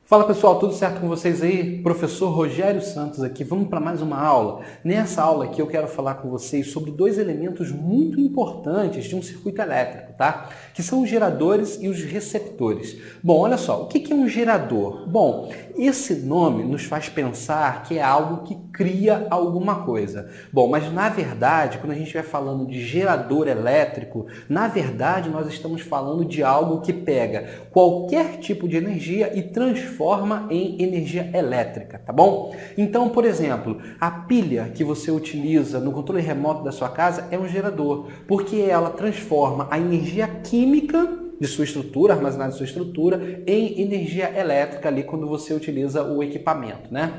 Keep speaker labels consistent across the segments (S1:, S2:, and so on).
S1: Fala pessoal, tudo certo com vocês aí? Professor Rogério Santos aqui, vamos para mais uma aula. Nessa aula aqui eu quero falar com vocês sobre dois elementos muito importantes de um circuito elétrico, tá? Que são os geradores e os receptores. Bom, olha só, o que é um gerador? Bom, esse nome nos faz pensar que é algo que cria alguma coisa. Bom, mas na verdade, quando a gente vai falando de gerador elétrico, na verdade nós estamos falando de algo que pega qualquer tipo de energia e transforma em energia elétrica, tá bom? Então, por exemplo, a pilha que você utiliza no controle remoto da sua casa é um gerador, porque ela transforma a energia química de sua estrutura, armazenada em sua estrutura, em energia elétrica ali quando você utiliza o equipamento, né?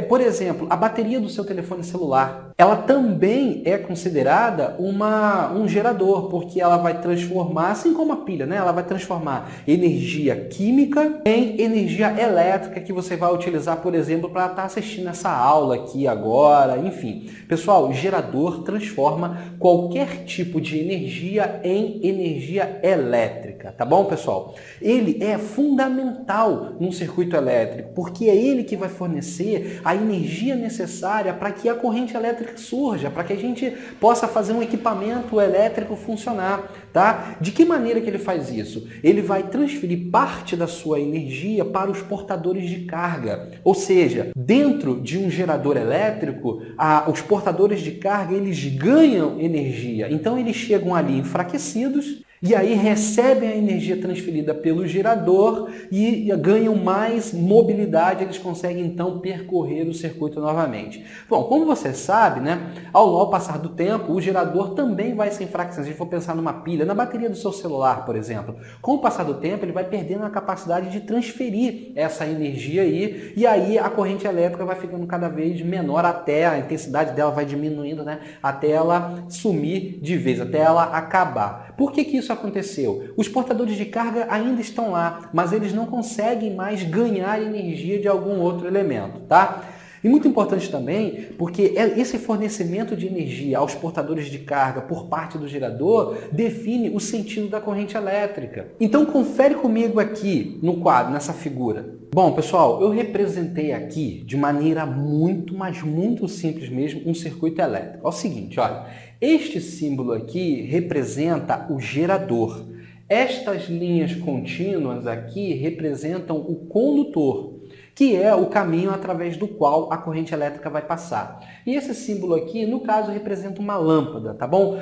S1: Por exemplo, a bateria do seu telefone celular, ela também é considerada um gerador, porque ela vai transformar, assim como a pilha, né? Ela vai transformar energia química em energia elétrica que você vai utilizar, por exemplo, para estar assistindo essa aula aqui agora, enfim. Pessoal, gerador transforma qualquer tipo de energia em energia elétrica, tá bom, pessoal? Ele é fundamental num circuito elétrico, porque é ele que vai fornecer a energia necessária para que a corrente elétrica surja, para que a gente possa fazer um equipamento elétrico funcionar, tá? De que maneira que ele faz isso? Ele vai transferir parte da sua energia para os portadores de carga, ou seja, dentro de um gerador elétrico, os portadores de carga, eles ganham energia, então eles chegam ali enfraquecidos, e aí recebem a energia transferida pelo gerador e ganham mais mobilidade, eles conseguem então percorrer o circuito novamente. Bom, como você sabe, né, ao passar do tempo, o gerador também vai se enfraquecendo. Se a gente for pensar numa pilha, na bateria do seu celular, por exemplo, com o passar do tempo, ele vai perdendo a capacidade de transferir essa energia aí, e aí a corrente elétrica vai ficando cada vez menor, até a intensidade dela vai diminuindo, né, até ela sumir de vez, até ela acabar. Por que isso aconteceu? Os portadores de carga ainda estão lá, mas eles não conseguem mais ganhar energia de algum outro elemento, tá? E muito importante também, porque esse fornecimento de energia aos portadores de carga por parte do gerador define o sentido da corrente elétrica. Então confere comigo aqui no quadro, nessa figura. Bom, pessoal, eu representei aqui de maneira muito, mas muito simples mesmo, um circuito elétrico. É o seguinte, olha, este símbolo aqui representa o gerador. Estas linhas contínuas aqui representam o condutor, que é o caminho através do qual a corrente elétrica vai passar. E esse símbolo aqui, no caso, representa uma lâmpada, tá bom?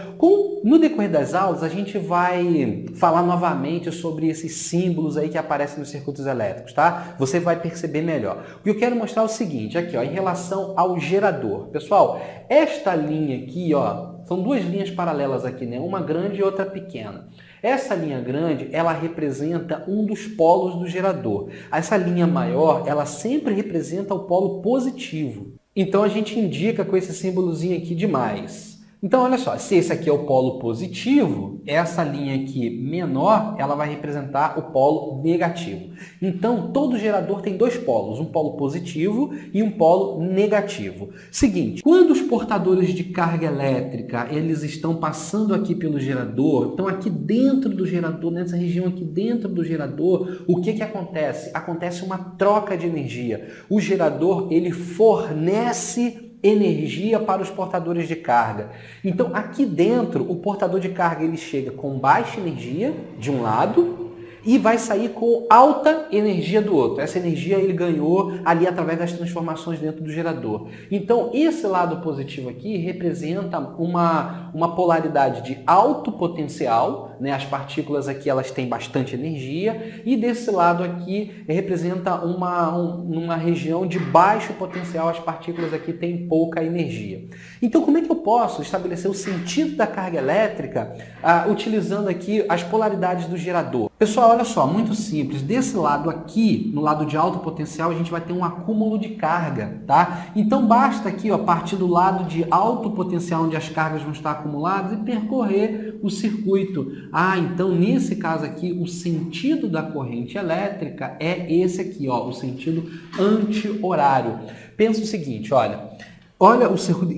S1: No decorrer das aulas, a gente vai falar novamente sobre esses símbolos aí que aparecem nos circuitos elétricos, tá? Você vai perceber melhor. O que eu quero mostrar é o seguinte, aqui, ó, em relação ao gerador. Pessoal, esta linha aqui, ó, são duas linhas paralelas aqui, né? Uma grande e outra pequena. Essa linha grande, ela representa um dos polos do gerador. Essa linha maior, ela sempre representa o polo positivo. Então a gente indica com esse símbolozinho aqui de mais. Então olha só, se esse aqui é o polo positivo, essa linha aqui menor, ela vai representar o polo negativo. Então todo gerador tem dois polos, um polo positivo e um polo negativo. Seguinte, quando os portadores de carga elétrica, eles estão passando aqui pelo gerador, então aqui dentro do gerador, nessa região aqui dentro do gerador, o que acontece? Acontece uma troca de energia. O gerador, ele fornece energia para os portadores de carga. Então, aqui dentro, o portador de carga ele chega com baixa energia de um lado e vai sair com alta energia do outro. Essa energia ele ganhou ali através das transformações dentro do gerador. Então, esse lado positivo aqui representa uma polaridade de alto potencial, né? As partículas aqui elas têm bastante energia, e desse lado aqui representa uma região de baixo potencial, as partículas aqui têm pouca energia. Então, como é que eu posso estabelecer o sentido da carga elétrica utilizando aqui as polaridades do gerador? Pessoal, olha só, muito simples. Desse lado aqui, no lado de alto potencial, a gente vai ter um acúmulo de carga, tá? Então basta aqui, ó, partir do lado de alto potencial, onde as cargas vão estar acumuladas, e percorrer o circuito. Então nesse caso aqui, o sentido da corrente elétrica é esse aqui, ó, o sentido anti-horário. Pensa o seguinte, olha o circuito,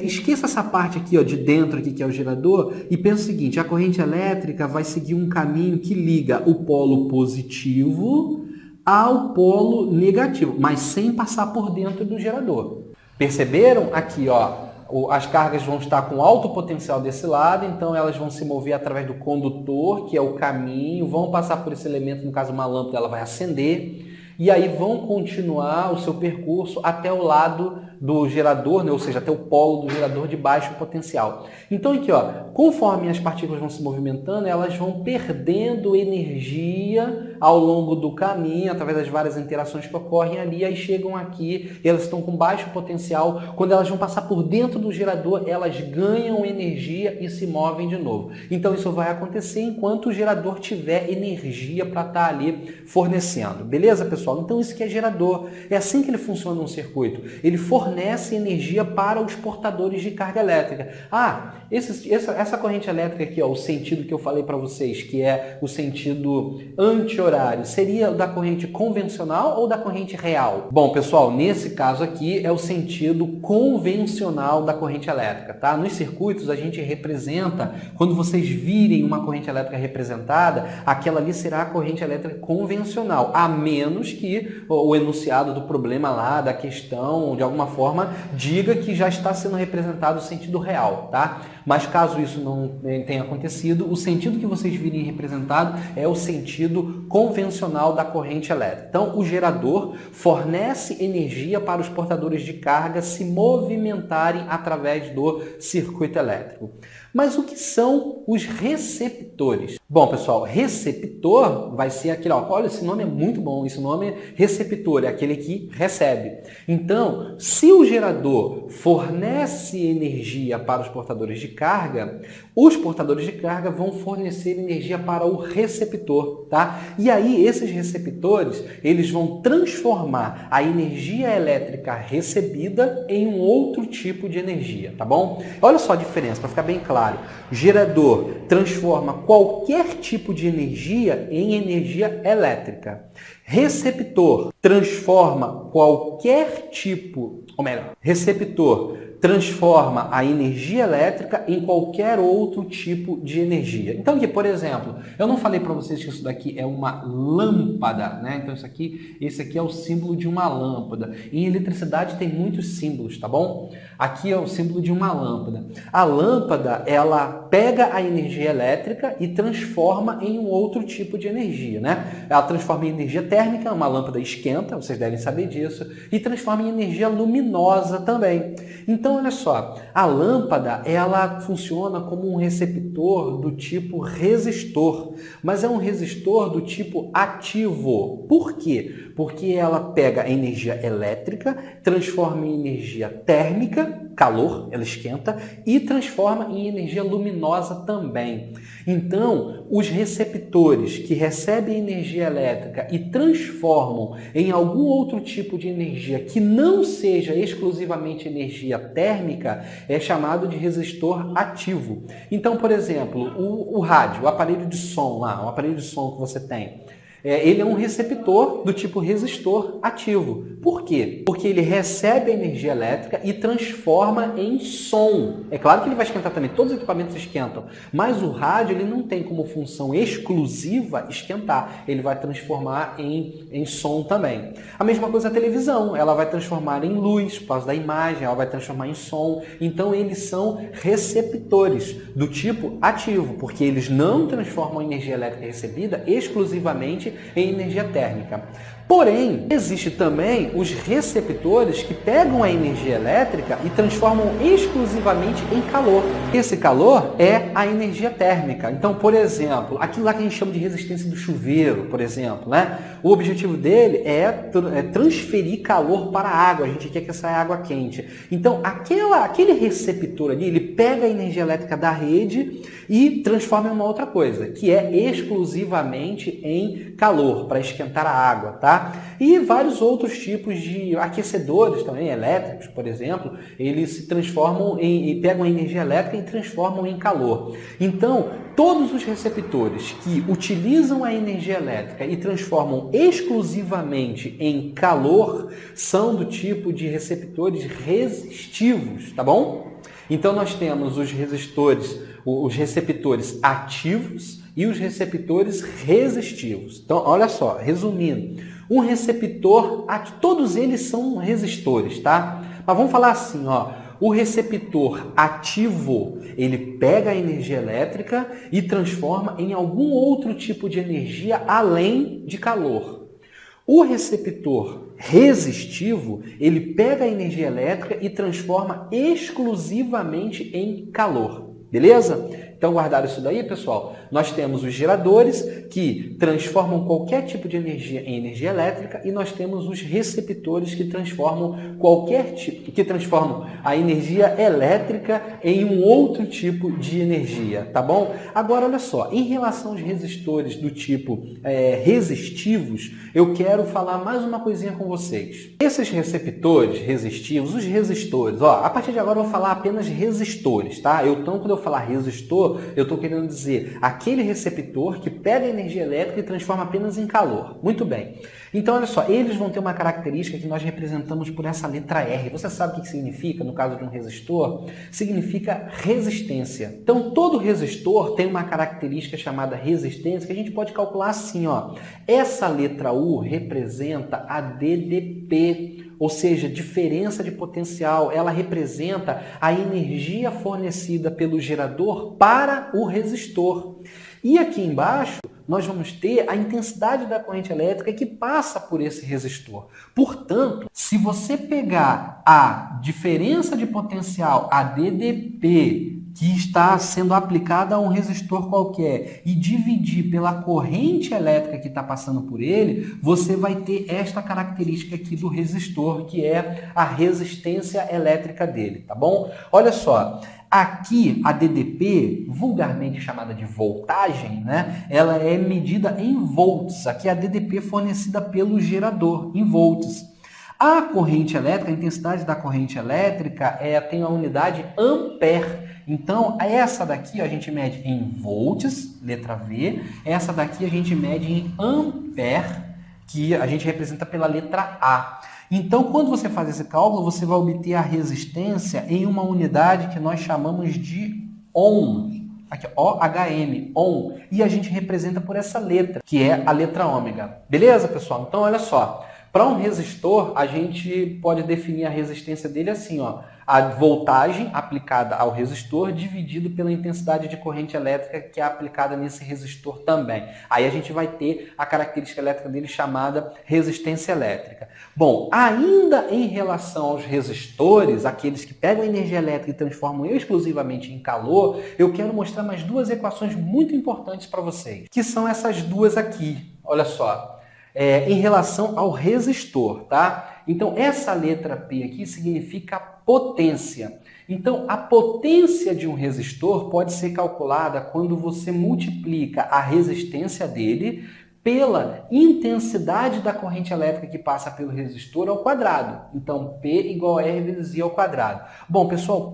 S1: esqueça essa parte aqui, ó, de dentro aqui, que é o gerador, e pensa o seguinte, a corrente elétrica vai seguir um caminho que liga o polo positivo ao polo negativo, mas sem passar por dentro do gerador. Perceberam aqui, ó? As cargas vão estar com alto potencial desse lado, então elas vão se mover através do condutor, que é o caminho, vão passar por esse elemento, no caso uma lâmpada, ela vai acender, e aí vão continuar o seu percurso até o lado do gerador, né? Ou seja, até o polo do gerador de baixo potencial. Então aqui, ó, conforme as partículas vão se movimentando, elas vão perdendo energia ao longo do caminho, através das várias interações que ocorrem ali, aí chegam aqui, elas estão com baixo potencial, quando elas vão passar por dentro do gerador, elas ganham energia e se movem de novo. Então isso vai acontecer enquanto o gerador tiver energia para estar ali fornecendo. Beleza, pessoal? Então isso que é gerador. É assim que ele funciona num circuito. Ele fornece energia para os portadores de carga elétrica. Essa corrente elétrica aqui, ó, o sentido que eu falei para vocês, que é o sentido anti-horário, seria da corrente convencional ou da corrente real? Bom, pessoal, nesse caso aqui é o sentido convencional da corrente elétrica, tá? Nos circuitos a gente representa, quando vocês virem uma corrente elétrica representada, aquela ali será a corrente elétrica convencional, a menos que o enunciado do problema lá, da questão, de alguma forma, diga que já está sendo representado o sentido real, tá? Mas caso isso não tenha acontecido, o sentido que vocês virem representado é o sentido convencional da corrente elétrica. Então, o gerador fornece energia para os portadores de carga se movimentarem através do circuito elétrico. Mas o que são os receptores? Bom, pessoal, receptor vai ser aquele, ó, olha, esse nome é muito bom, esse nome é receptor, é aquele que recebe. Então, se o gerador fornece energia para os portadores de carga, os portadores de carga vão fornecer energia para o receptor, tá? E aí, esses receptores, eles vão transformar a energia elétrica recebida em um outro tipo de energia, tá bom? Olha só a diferença, para ficar bem claro. Gerador transforma qualquer tipo de energia em energia elétrica. Receptor transforma qualquer tipo, ou melhor, receptor transforma a energia elétrica em qualquer outro tipo de energia. Então aqui, por exemplo, eu não falei para vocês que isso daqui é uma lâmpada, né? Então esse aqui é o símbolo de uma lâmpada. Em eletricidade tem muitos símbolos, tá bom? Aqui é o símbolo de uma lâmpada. A lâmpada, ela pega a energia elétrica e transforma em um outro tipo de energia, né? Ela transforma em energia térmica, uma lâmpada esquenta, vocês devem saber disso, e transforma em energia luminosa também. Então, olha só, a lâmpada, ela funciona como um receptor do tipo resistor, mas é um resistor do tipo ativo. Por quê? Porque ela pega a energia elétrica, transforma em energia térmica, calor, ela esquenta, e transforma em energia luminosa também. Então, os receptores que recebem energia elétrica e transformam em algum outro tipo de energia que não seja exclusivamente energia térmica é chamado de resistor ativo. Então, por exemplo, o rádio, o aparelho de som lá, o aparelho de som que você tem, ele é um receptor do tipo resistor ativo. Por quê? Porque ele recebe a energia elétrica e transforma em som. É claro que ele vai esquentar também, todos os equipamentos esquentam, mas o rádio ele não tem como função exclusiva esquentar, ele vai transformar em som também. A mesma coisa a televisão, ela vai transformar em luz, por causa da imagem, ela vai transformar em som. Então eles são receptores do tipo ativo, porque eles não transformam a energia elétrica recebida exclusivamente em energia térmica. Porém, existe também os receptores que pegam a energia elétrica e transformam exclusivamente em calor. Esse calor é a energia térmica. Então, por exemplo, aquilo lá que a gente chama de resistência do chuveiro, por exemplo, né? O objetivo dele é transferir calor para a água. A gente quer que essa água quente. Então, aquele receptor ali, ele pega a energia elétrica da rede e transforma em uma outra coisa, que é exclusivamente em calor, para esquentar a água, tá? E vários outros tipos de aquecedores também, elétricos, por exemplo, eles se transformam pegam a energia elétrica e transformam em calor. Então, todos os receptores que utilizam a energia elétrica e transformam exclusivamente em calor são do tipo de receptores resistivos, tá bom? Então, nós temos os receptores ativos e os receptores resistivos. Então, olha só, resumindo, Um receptor, todos eles são resistores, tá? Mas vamos falar assim, ó. O receptor ativo, ele pega a energia elétrica e transforma em algum outro tipo de energia além de calor. O receptor resistivo, ele pega a energia elétrica e transforma exclusivamente em calor. Beleza? Então, guardaram isso daí, pessoal? Nós temos os geradores que transformam qualquer tipo de energia em energia elétrica e nós temos os receptores que transformam a energia elétrica em um outro tipo de energia, tá bom? Agora, olha só, em relação aos resistores do tipo resistivos, eu quero falar mais uma coisinha com vocês. Esses receptores resistivos, os resistores, ó, a partir de agora eu vou falar apenas resistores, tá? Então, quando eu falar resistor, eu estou querendo dizer aquele receptor que pega a energia elétrica e transforma apenas em calor. Muito bem. Então, olha só, eles vão ter uma característica que nós representamos por essa letra R. Você sabe o que significa, no caso de um resistor? Significa resistência. Então, todo resistor tem uma característica chamada resistência que a gente pode calcular assim, ó. Essa letra U representa a DDP. Ou seja, diferença de potencial, ela representa a energia fornecida pelo gerador para o resistor. E aqui embaixo, nós vamos ter a intensidade da corrente elétrica que passa por esse resistor. Portanto, se você pegar a diferença de potencial, a DDP, que está sendo aplicada a um resistor qualquer e dividir pela corrente elétrica que está passando por ele, você vai ter esta característica aqui do resistor, que é a resistência elétrica dele, tá bom? Olha só, aqui a DDP, vulgarmente chamada de voltagem, né? Ela é medida em volts. Aqui é a DDP fornecida pelo gerador, em volts. A corrente elétrica, a intensidade da corrente elétrica tem a unidade ampere. Então, essa daqui a gente mede em volts, letra V. Essa daqui a gente mede em ampere, que a gente representa pela letra A. Então, quando você faz esse cálculo, você vai obter a resistência em uma unidade que nós chamamos de ohm. Aqui, OHM, ohm. E a gente representa por essa letra, que é a letra ômega. Beleza, pessoal? Então, olha só. Para um resistor, a gente pode definir a resistência dele assim, ó. A voltagem aplicada ao resistor dividido pela intensidade de corrente elétrica que é aplicada nesse resistor também. Aí a gente vai ter a característica elétrica dele chamada resistência elétrica. Bom, ainda em relação aos resistores, aqueles que pegam a energia elétrica e transformam exclusivamente em calor, eu quero mostrar mais duas equações muito importantes para vocês, que são essas duas aqui. Olha só. Em relação ao resistor, tá? Então, essa letra P aqui significa potência. Então, a potência de um resistor pode ser calculada quando você multiplica a resistência dele pela intensidade da corrente elétrica que passa pelo resistor ao quadrado. Então, P igual a R vezes I ao quadrado. Bom, pessoal,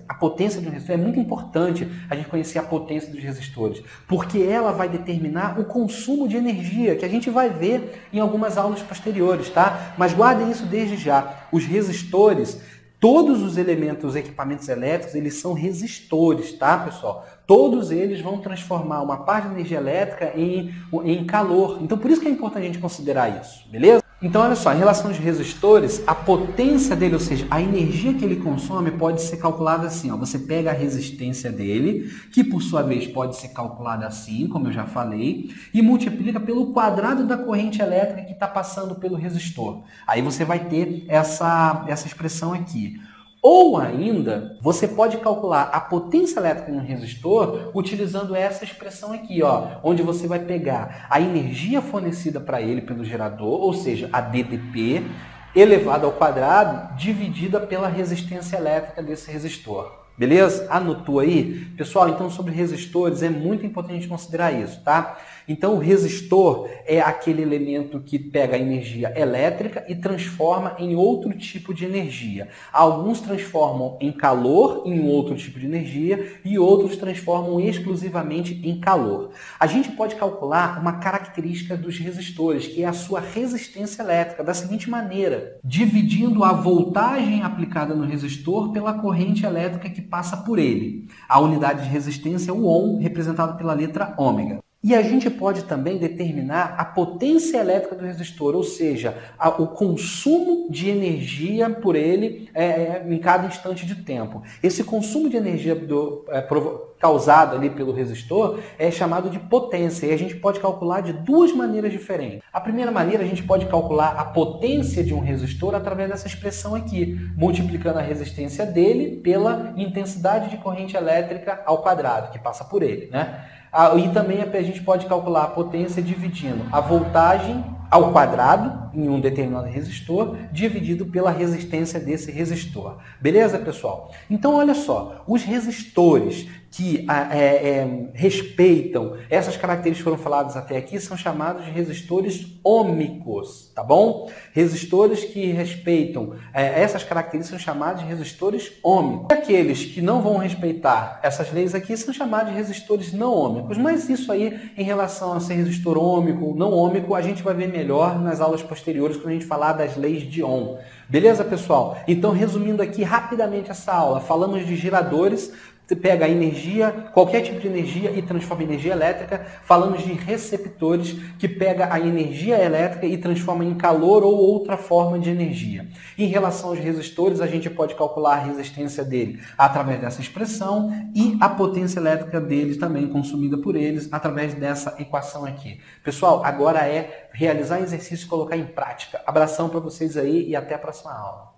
S1: a potência de um resistor é muito importante a gente conhecer a potência dos resistores, porque ela vai determinar o consumo de energia, que a gente vai ver em algumas aulas posteriores, tá? Mas guardem isso desde já. Os resistores, todos os elementos, equipamentos elétricos, eles são resistores, tá, pessoal? Todos eles vão transformar uma parte da energia elétrica em calor. Então, por isso que é importante a gente considerar isso, beleza? Então, olha só, em relação aos resistores, a potência dele, ou seja, a energia que ele consome pode ser calculada assim, ó. Você pega a resistência dele, que por sua vez pode ser calculada assim, como eu já falei, e multiplica pelo quadrado da corrente elétrica que está passando pelo resistor. Aí você vai ter essa expressão aqui. Ou ainda, você pode calcular a potência elétrica em um resistor utilizando essa expressão aqui, ó, onde você vai pegar a energia fornecida para ele pelo gerador, ou seja, a DDP, elevado ao quadrado, dividida pela resistência elétrica desse resistor. Beleza? Anotou aí? Pessoal, então sobre resistores é muito importante a gente considerar isso, tá? Então o resistor é aquele elemento que pega a energia elétrica e transforma em outro tipo de energia. Alguns transformam em calor em outro tipo de energia e outros transformam exclusivamente em calor. A gente pode calcular uma característica dos resistores, que é a sua resistência elétrica, da seguinte maneira: dividindo a voltagem aplicada no resistor pela corrente elétrica que passa por ele. A unidade de resistência é o ohm, representado pela letra ômega. E a gente pode também determinar a potência elétrica do resistor, ou seja, o consumo de energia por ele em cada instante de tempo. Esse consumo de energia causado ali pelo resistor é chamado de potência, e a gente pode calcular de duas maneiras diferentes. A primeira maneira, a gente pode calcular a potência de um resistor através dessa expressão aqui, multiplicando a resistência dele pela intensidade de corrente elétrica ao quadrado, que passa por ele, né? E também a gente pode calcular a potência dividindo a voltagem ao quadrado em um determinado resistor, dividido pela resistência desse resistor. Beleza, pessoal? Então, olha só, os resistores que respeitam essas características que foram faladas até aqui são chamados de resistores ohmicos, tá bom? Resistores que respeitam essas características são chamados de resistores ohmicos. Aqueles que não vão respeitar essas leis aqui são chamados de resistores não ohmicos, mas isso aí, em relação a ser resistor ohmico ou não ohmico, a gente vai ver melhor nas aulas posteriores quando a gente falar das leis de Ohm. Beleza, pessoal? Então, resumindo aqui rapidamente essa aula, falamos de geradores. Você pega a energia, qualquer tipo de energia e transforma em energia elétrica. Falamos de receptores, que pega a energia elétrica e transforma em calor ou outra forma de energia. Em relação aos resistores, a gente pode calcular a resistência dele através dessa expressão e a potência elétrica dele também consumida por eles através dessa equação aqui. Pessoal, agora é realizar exercício e colocar em prática. Abração para vocês aí e até a próxima aula.